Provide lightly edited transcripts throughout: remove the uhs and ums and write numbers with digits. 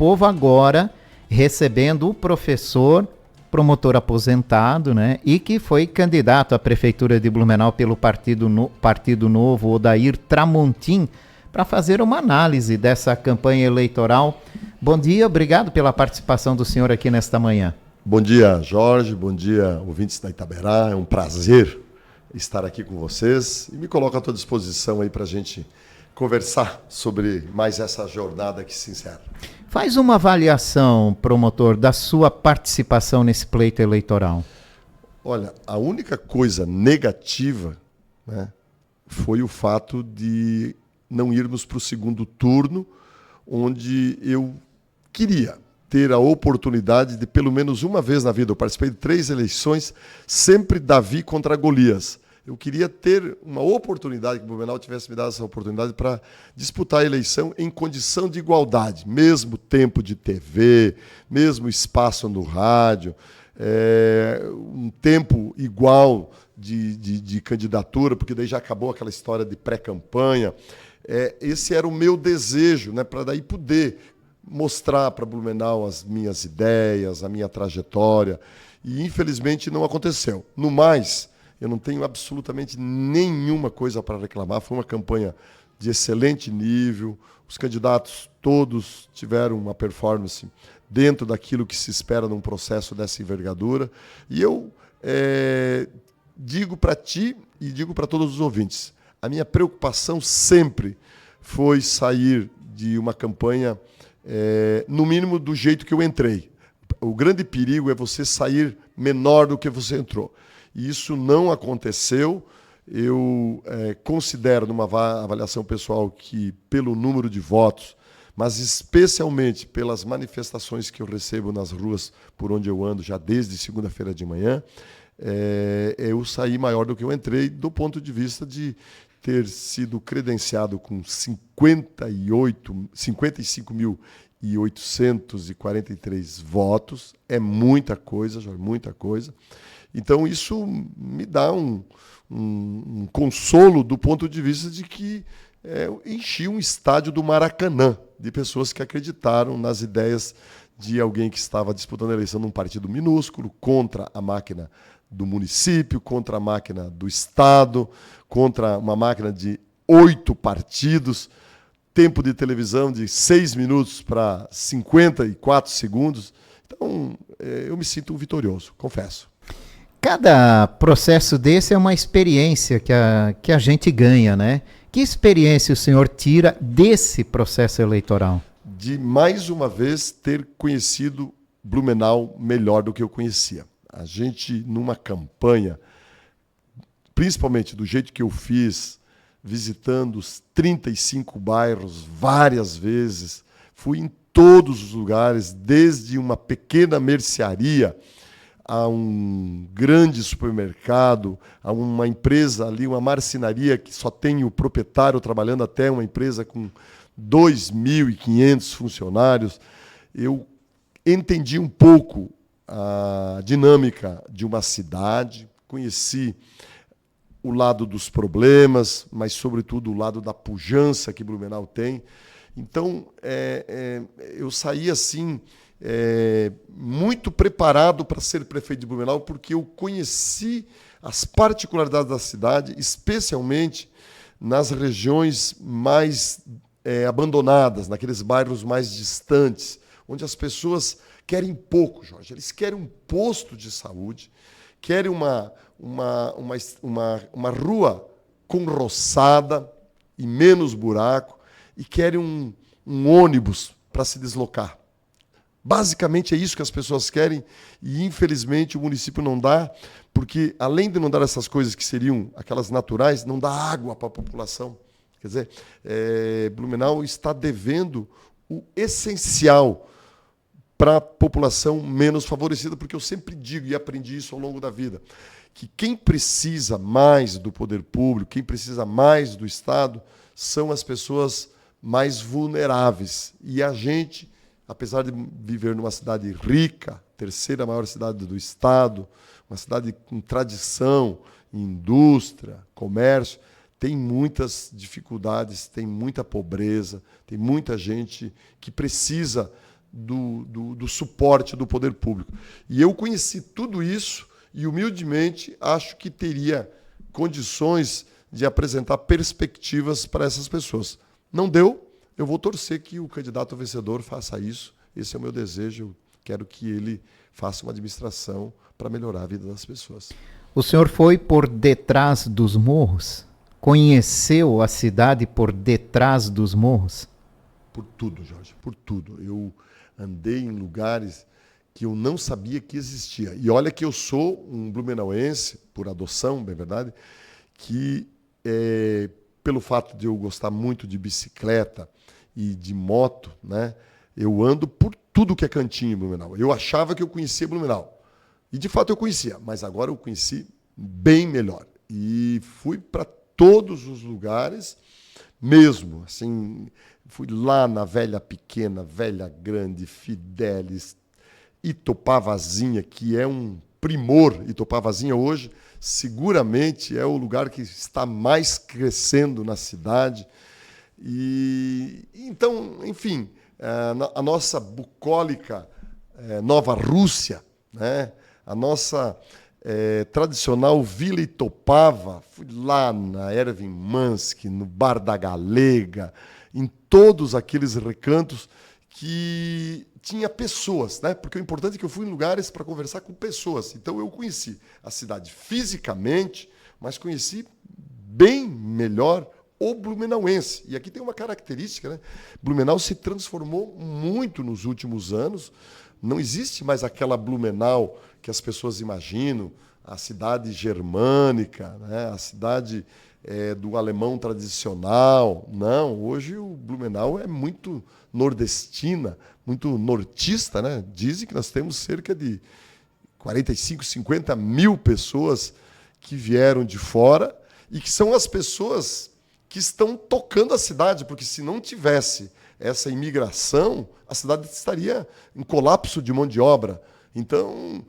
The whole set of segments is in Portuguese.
Povo agora recebendo o professor, promotor aposentado, né, e que foi candidato à Prefeitura de Blumenau pelo Partido Novo, Odair Tramontim, para fazer uma análise dessa campanha eleitoral. Bom dia, obrigado pela participação do senhor aqui nesta manhã. Bom dia, Jorge, bom dia, ouvintes da Itaberá, é um prazer estar aqui com vocês e me coloco à tua disposição aí para a gente conversar sobre mais essa jornada que se encerra. Faz uma avaliação, promotor, da sua participação nesse pleito eleitoral. Olha, a única coisa negativa, né, foi o fato de não irmos para o segundo turno, onde eu queria ter a oportunidade de, pelo menos uma vez na vida, eu participei de 3 eleições, sempre Davi contra Golias. Eu queria ter uma oportunidade, que o Blumenau tivesse me dado essa oportunidade para disputar a eleição em condição de igualdade, mesmo tempo de TV, mesmo espaço no rádio, um tempo igual de candidatura, porque daí já acabou aquela história de pré-campanha. Esse era o meu desejo, né, para daí poder mostrar para Blumenau as minhas ideias, a minha trajetória, e infelizmente não aconteceu. No mais, eu não tenho absolutamente nenhuma coisa para reclamar, foi uma campanha de excelente nível, os candidatos todos tiveram uma performance dentro daquilo que se espera num processo dessa envergadura, e eu digo para ti e digo para todos os ouvintes, a minha preocupação sempre foi sair de uma campanha no mínimo do jeito que eu entrei. O grande perigo é você sair menor do que você entrou. E isso não aconteceu. Eu considero, numa avaliação pessoal, que pelo número de votos, mas especialmente pelas manifestações que eu recebo nas ruas por onde eu ando já desde segunda-feira de manhã, eu saí maior do que eu entrei, do ponto de vista de ter sido credenciado com 55.843 votos. É muita coisa, Jorge, muita coisa. Então, isso me dá um consolo do ponto de vista de que enchi um estádio do Maracanã de pessoas que acreditaram nas ideias de alguém que estava disputando a eleição num partido minúsculo, contra a máquina do município, contra a máquina do Estado, contra uma máquina de 8 partidos, tempo de televisão de 6 minutos para 54 segundos. Então, eu me sinto um vitorioso, confesso. Cada processo desse é uma experiência que a gente ganha, né? Que experiência o senhor tira desse processo eleitoral? De, mais uma vez, ter conhecido Blumenau melhor do que eu conhecia. A gente, numa campanha, principalmente do jeito que eu fiz, visitando os 35 bairros várias vezes, fui em todos os lugares, desde uma pequena mercearia a um grande supermercado, a uma empresa ali, uma marcenaria que só tem o proprietário trabalhando, até uma empresa com 2.500 funcionários. Eu entendi um pouco a dinâmica de uma cidade, conheci o lado dos problemas, mas, sobretudo, o lado da pujança que Blumenau tem. Então, eu saí assim, muito preparado para ser prefeito de Blumenau, porque eu conheci as particularidades da cidade, especialmente nas regiões mais abandonadas, naqueles bairros mais distantes, onde as pessoas querem pouco, Jorge. Eles querem um posto de saúde, querem uma rua com roçada e menos buraco, e querem um ônibus para se deslocar. Basicamente é isso que as pessoas querem, e infelizmente o município não dá, porque além de não dar essas coisas que seriam aquelas naturais, não dá água para a população. Quer dizer, Blumenau está devendo o essencial para a população menos favorecida, porque eu sempre digo, e aprendi isso ao longo da vida, que quem precisa mais do poder público, quem precisa mais do Estado, são as pessoas mais vulneráveis. E a gente, apesar de viver numa cidade rica, terceira maior cidade do Estado, uma cidade com tradição, indústria, comércio, tem muitas dificuldades, tem muita pobreza, tem muita gente que precisa do suporte do poder público. E eu conheci tudo isso e, humildemente, acho que teria condições de apresentar perspectivas para essas pessoas. Não deu, eu vou torcer que o candidato vencedor faça isso. Esse é o meu desejo, eu quero que ele faça uma administração para melhorar a vida das pessoas. O senhor foi por detrás dos morros? Conheceu a cidade por detrás dos morros? Por tudo, Jorge, por tudo. Eu andei em lugares que eu não sabia que existia. E olha que eu sou um blumenauense, por adoção, é verdade, que pelo fato de eu gostar muito de bicicleta e de moto, né, eu ando por tudo que é cantinho em Blumenau. Eu achava que eu conhecia Blumenau. E, de fato, eu conhecia, mas agora eu conheci bem melhor. E fui para todos os lugares mesmo. Assim, fui lá na Velha Pequena, Velha Grande, Fidélis, Itopavazinha, que é um primor. Itopavazinha hoje seguramente é o lugar que está mais crescendo na cidade. E então, enfim, a nossa bucólica Nova Rússia, né? A nossa tradicional Vila Itopava, fui lá na Erwin Mansky, no Bar da Galega, em todos aqueles recantos que tinha pessoas, né? Porque o importante é que eu fui em lugares para conversar com pessoas. Então eu conheci a cidade fisicamente, mas conheci bem melhor o blumenauense. E aqui tem uma característica, né? Blumenau se transformou muito nos últimos anos. Não existe mais aquela Blumenau que as pessoas imaginam, a cidade germânica, né? A cidade do alemão tradicional. Não, hoje o Blumenau é muito nordestina, muito nortista, né? Dizem que nós temos cerca de 45, 50 mil pessoas que vieram de fora e que são as pessoas que estão tocando a cidade, porque se não tivesse essa imigração, a cidade estaria em colapso de mão de obra. Então,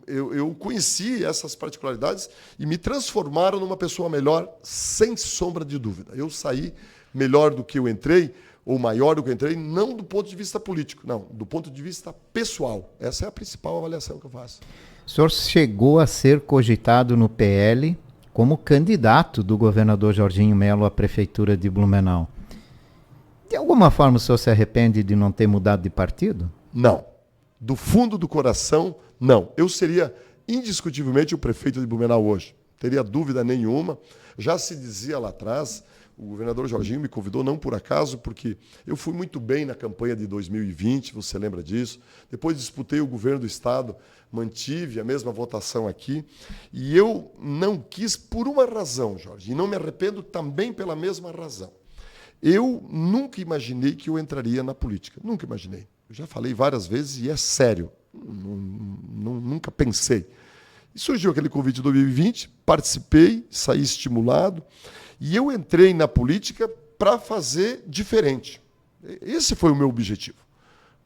eu conheci essas particularidades e me transformaram numa pessoa melhor, sem sombra de dúvida. Eu saí melhor do que eu entrei, ou maior do que eu entrei, não do ponto de vista político, não, do ponto de vista pessoal. Essa é a principal avaliação que eu faço. O senhor chegou a ser cogitado no PL como candidato do governador Jorginho Melo à prefeitura de Blumenau. De alguma forma o senhor se arrepende de não ter mudado de partido? Não. Do fundo do coração, não. Eu seria indiscutivelmente o prefeito de Blumenau hoje. Não teria dúvida nenhuma. Já se dizia lá atrás, o governador Jorginho me convidou, não por acaso, porque eu fui muito bem na campanha de 2020, você lembra disso. Depois disputei o governo do Estado, mantive a mesma votação aqui. E eu não quis por uma razão, Jorge, e não me arrependo também pela mesma razão. Eu nunca imaginei que eu entraria na política. Nunca imaginei. Eu já falei várias vezes e é sério. Nunca pensei. E surgiu aquele convite de 2020, participei, saí estimulado e eu entrei na política para fazer diferente. Esse foi o meu objetivo.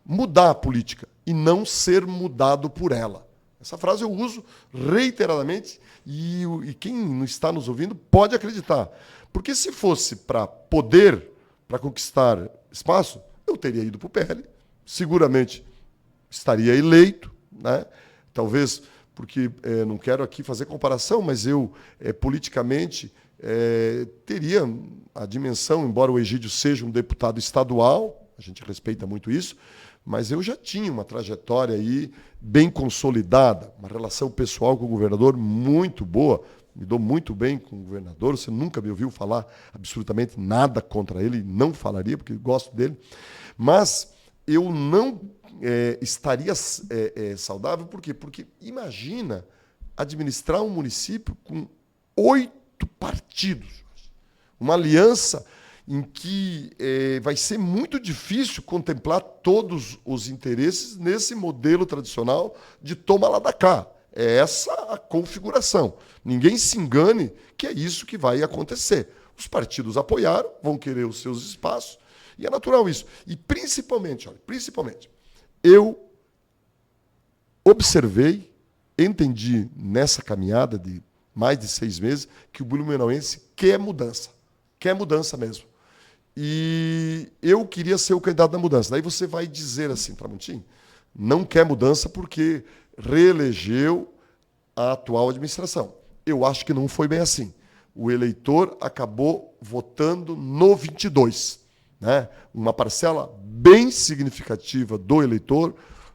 Mudar a política e não ser mudado por ela. Essa frase eu uso reiteradamente e quem não está nos ouvindo pode acreditar. Porque se fosse para poder, para conquistar espaço, eu teria ido para o PL, seguramente estaria eleito, né? Talvez, porque não quero aqui fazer comparação, mas eu politicamente teria a dimensão, embora o Egídio seja um deputado estadual, a gente respeita muito isso, mas eu já tinha uma trajetória aí bem consolidada, uma relação pessoal com o governador muito boa, me dou muito bem com o governador, você nunca me ouviu falar absolutamente nada contra ele, não falaria, porque gosto dele, mas eu não estaria saudável, por quê? Porque imagina administrar um município com 8 partidos, uma aliança em que vai ser muito difícil contemplar todos os interesses nesse modelo tradicional de toma lá da cá. É essa a configuração. Ninguém se engane que é isso que vai acontecer. Os partidos apoiaram, vão querer os seus espaços, e é natural isso. E principalmente, eu observei, entendi nessa caminhada de mais de 6 meses, que o blumenauense quer mudança mesmo. E eu queria ser o candidato da mudança. Daí você vai dizer assim, Tramontim, não quer mudança porque reelegeu a atual administração. Eu acho que não foi bem assim. O eleitor acabou votando no 22. Né? Uma parcela bem significativa do eleitor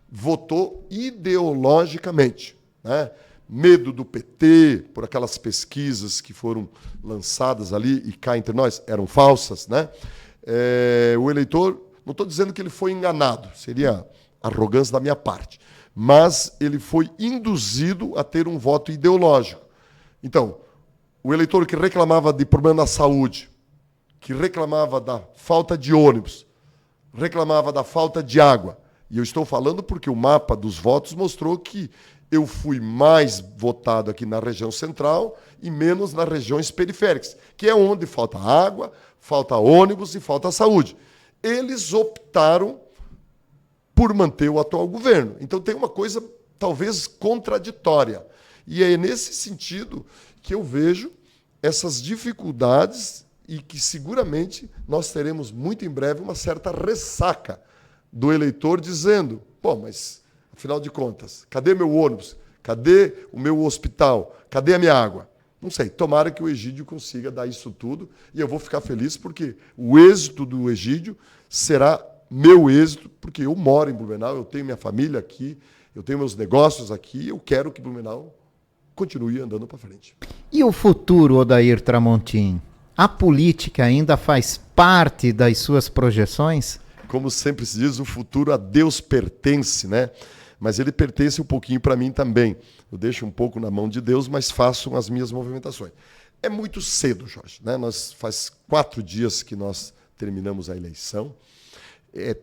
votou ideologicamente. Né? Medo do PT, por aquelas pesquisas que foram lançadas ali, e cá entre nós, eram falsas. Né? O eleitor, não estou dizendo que ele foi enganado, seria arrogância da minha parte, mas ele foi induzido a ter um voto ideológico. Então, o eleitor que reclamava de problema na saúde, que reclamava da falta de ônibus, reclamava da falta de água, e eu estou falando porque o mapa dos votos mostrou que eu fui mais votado aqui na região central e menos nas regiões periféricas, que é onde falta água, falta ônibus e falta saúde. Eles optaram por manter o atual governo. Então tem uma coisa talvez contraditória. E é nesse sentido que eu vejo essas dificuldades e que seguramente nós teremos muito em breve uma certa ressaca do eleitor dizendo, pô, mas afinal de contas, cadê meu ônibus? Cadê o meu hospital? Cadê a minha água? Não sei, tomara que o Egídio consiga dar isso tudo e eu vou ficar feliz porque o êxito do Egídio será meu êxito, porque eu moro em Blumenau, eu tenho minha família aqui, eu tenho meus negócios aqui, eu quero que Blumenau continue andando para frente. E o futuro, Odair Tramontim? A política ainda faz parte das suas projeções? Como sempre se diz, o futuro a Deus pertence, né? Mas ele pertence um pouquinho para mim também. Eu deixo um pouco na mão de Deus, mas faço as minhas movimentações. É muito cedo, Jorge, né? Faz 4 dias que nós terminamos a eleição.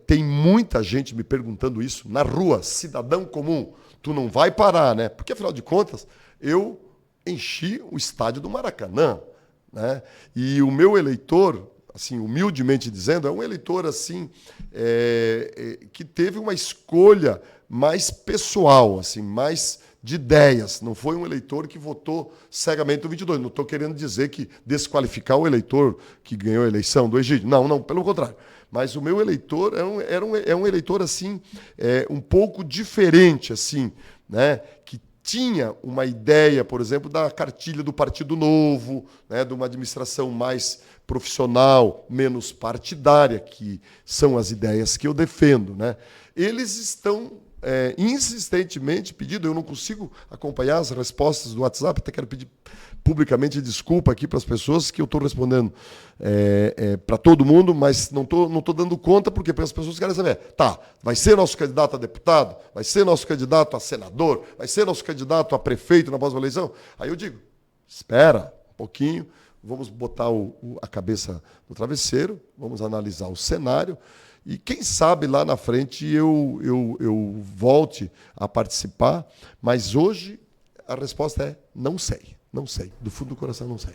Tem muita gente me perguntando isso na rua, cidadão comum, tu não vai parar, né? Porque, afinal de contas, eu enchi o estádio do Maracanã, né? E o meu eleitor, assim, humildemente dizendo, é um eleitor assim, que teve uma escolha mais pessoal, assim, mais de ideias. Não foi um eleitor que votou cegamente no 22. Não estou querendo dizer que desqualificar o eleitor que ganhou a eleição do Egídio. Não, pelo contrário. Mas o meu eleitor é um eleitor assim, um pouco diferente, assim, né? Que tinha uma ideia, por exemplo, da cartilha do Partido Novo, né? De uma administração mais profissional, menos partidária, que são as ideias que eu defendo, né? Eles estão insistentemente pedindo, eu não consigo acompanhar as respostas do WhatsApp, até quero pedir publicamente desculpa aqui para as pessoas que eu estou respondendo para todo mundo, mas não tô dando conta porque as pessoas querem saber, tá, vai ser nosso candidato a deputado, vai ser nosso candidato a senador, vai ser nosso candidato a prefeito na próxima eleição? Aí eu digo, espera um pouquinho, vamos botar a cabeça no travesseiro, vamos analisar o cenário, e quem sabe lá na frente eu volte a participar, mas hoje a resposta é não sei, do fundo do coração não sei.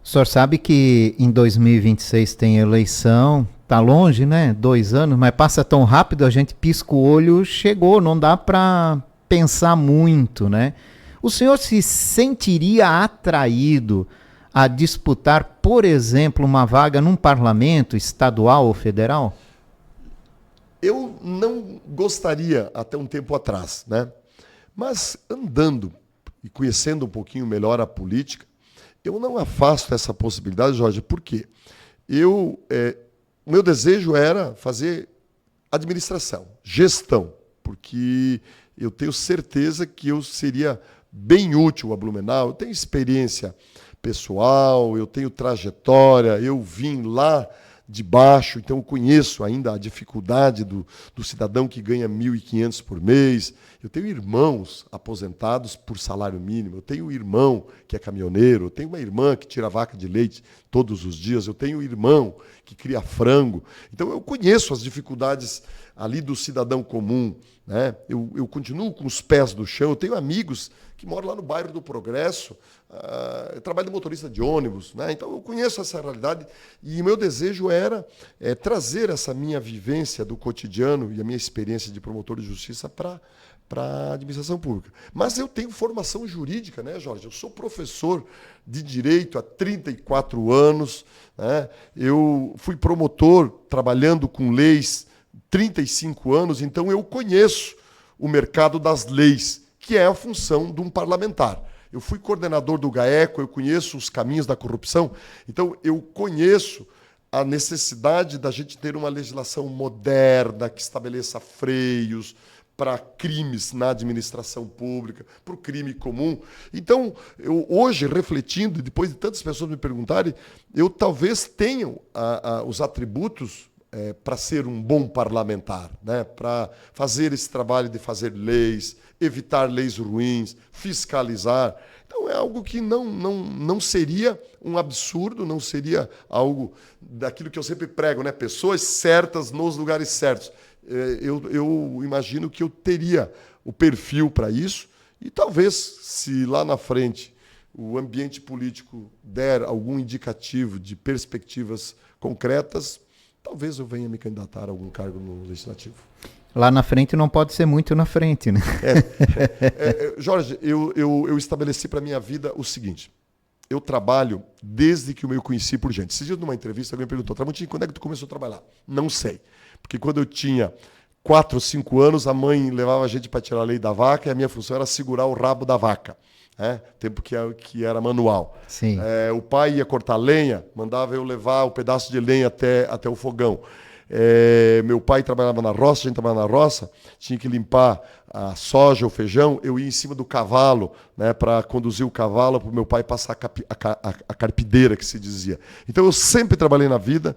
O senhor sabe que em 2026 tem eleição, tá longe, né? 2 anos, mas passa tão rápido, a gente pisca o olho, chegou, não dá para pensar muito, né? O senhor se sentiria atraído a disputar, por exemplo, uma vaga num parlamento estadual ou federal? Eu não gostaria até um tempo atrás, né? Mas andando e conhecendo um pouquinho melhor a política, eu não afasto essa possibilidade, Jorge, por quê? O meu desejo era fazer administração, gestão, porque eu tenho certeza que eu seria bem útil a Blumenau, eu tenho experiência pessoal, eu tenho trajetória, eu vim lá de baixo, então eu conheço ainda a dificuldade do cidadão que ganha 1.500 por mês. Eu tenho irmãos aposentados por salário mínimo, eu tenho um irmão que é caminhoneiro, eu tenho uma irmã que tira vaca de leite todos os dias, eu tenho um irmão que cria frango. Então eu conheço as dificuldades ali do cidadão comum, né? Eu continuo com os pés no chão. Eu tenho amigos que moram lá no bairro do Progresso, eu trabalho de motorista de ônibus, né? Então eu conheço essa realidade e o meu desejo era trazer essa minha vivência do cotidiano e a minha experiência de promotor de justiça para a administração pública. Mas eu tenho formação jurídica, né, Jorge? Eu sou professor de direito há 34 anos, né? Eu fui promotor trabalhando com leis 35 anos, então eu conheço o mercado das leis, que é a função de um parlamentar. Eu fui coordenador do GAECO, eu conheço os caminhos da corrupção, então eu conheço a necessidade da gente ter uma legislação moderna, que estabeleça freios para crimes na administração pública, para o crime comum. Então, eu hoje, refletindo, depois de tantas pessoas me perguntarem, eu talvez tenha os atributos para ser um bom parlamentar, né? Para fazer esse trabalho de fazer leis, evitar leis ruins, fiscalizar. Então, é algo que não seria um absurdo, não seria algo daquilo que eu sempre prego, né? Pessoas certas nos lugares certos. Eu imagino que eu teria o perfil para isso e talvez, se lá na frente o ambiente político der algum indicativo de perspectivas concretas, talvez eu venha me candidatar a algum cargo no Legislativo. Lá na frente não pode ser muito na frente, né? Jorge, eu estabeleci para a minha vida o seguinte. Eu trabalho desde que eu me conheci por gente. Esses dias, numa entrevista, alguém me perguntou, Tramontim, quando é que tu começou a trabalhar? Não sei. Porque quando eu tinha 4 ou 5 anos, a mãe levava a gente para tirar leite da vaca e a minha função era segurar o rabo da vaca. Tempo que era manual. Sim. O pai ia cortar lenha, mandava eu levar o pedaço de lenha até o fogão. Meu pai trabalhava na roça, a gente trabalhava na roça, tinha que limpar a soja, o feijão, eu ia em cima do cavalo, né, para conduzir o cavalo para o meu pai passar a carpideira, que se dizia. Então eu sempre trabalhei na vida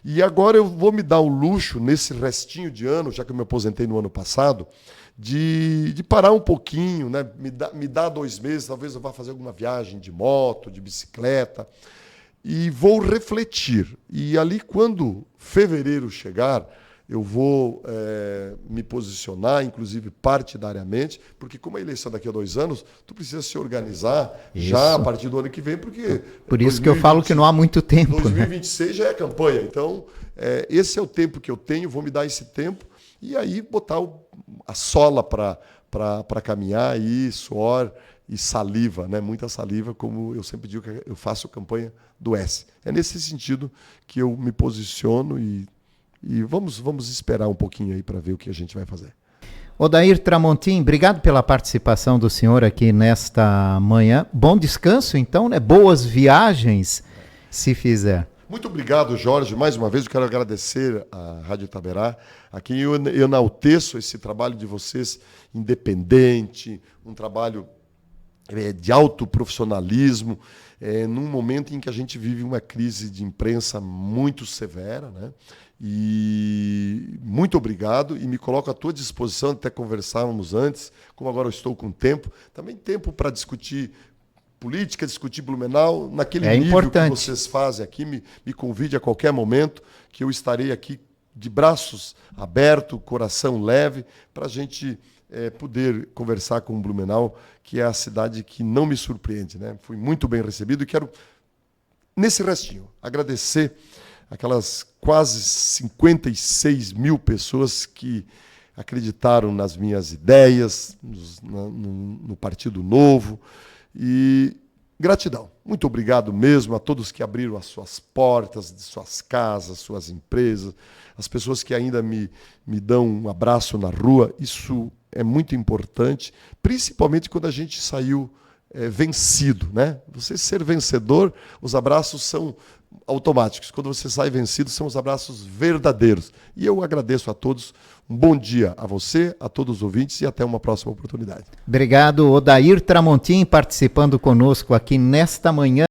e agora eu vou me dar o luxo, nesse restinho de ano, já que eu me aposentei no ano passado, de parar um pouquinho, né, me dá 2 meses, talvez eu vá fazer alguma viagem de moto, de bicicleta, e vou refletir. E ali, quando fevereiro chegar, eu vou me posicionar, inclusive partidariamente, porque como a eleição daqui a 2 anos, tu precisa se organizar já a partir do ano que vem, porque... Por isso que eu falo que não há muito tempo. 2026 já é campanha, então esse é o tempo que eu tenho, vou me dar esse tempo, e aí botar a sola para caminhar aí, suor e saliva, né? Muita saliva, como eu sempre digo que eu faço campanha do S. É nesse sentido que eu me posiciono e vamos esperar um pouquinho aí para ver o que a gente vai fazer. Odair Tramontim, obrigado pela participação do senhor aqui nesta manhã. Bom descanso, então, né? Boas viagens, se fizer. Muito obrigado, Jorge. Mais uma vez eu quero agradecer à Rádio Itaberá, a quem eu enalteço esse trabalho de vocês independente, um trabalho de alto profissionalismo, num momento em que a gente vive uma crise de imprensa muito severa, né? E muito obrigado e me coloco à tua disposição, até conversávamos antes, como agora eu estou com tempo, também tempo para discutir política, discutir Blumenau, naquele nível importante. Que vocês fazem aqui, me convide a qualquer momento, que eu estarei aqui de braços abertos, coração leve, para a gente poder conversar com Blumenau, que é a cidade que não me surpreende, né? Fui muito bem recebido e quero, nesse restinho, agradecer aquelas quase 56 mil pessoas que acreditaram nas minhas ideias, no Partido Novo, e gratidão. Muito obrigado mesmo a todos que abriram as suas portas, de suas casas, suas empresas, as pessoas que ainda me dão um abraço na rua. Isso é muito importante, principalmente quando a gente saiu vencido, né? Você ser vencedor, os abraços são automáticos. Quando você sai vencido, são os abraços verdadeiros. E eu agradeço a todos. Um bom dia a você, a todos os ouvintes e até uma próxima oportunidade. Obrigado, Odair Tramontim, participando conosco aqui nesta manhã.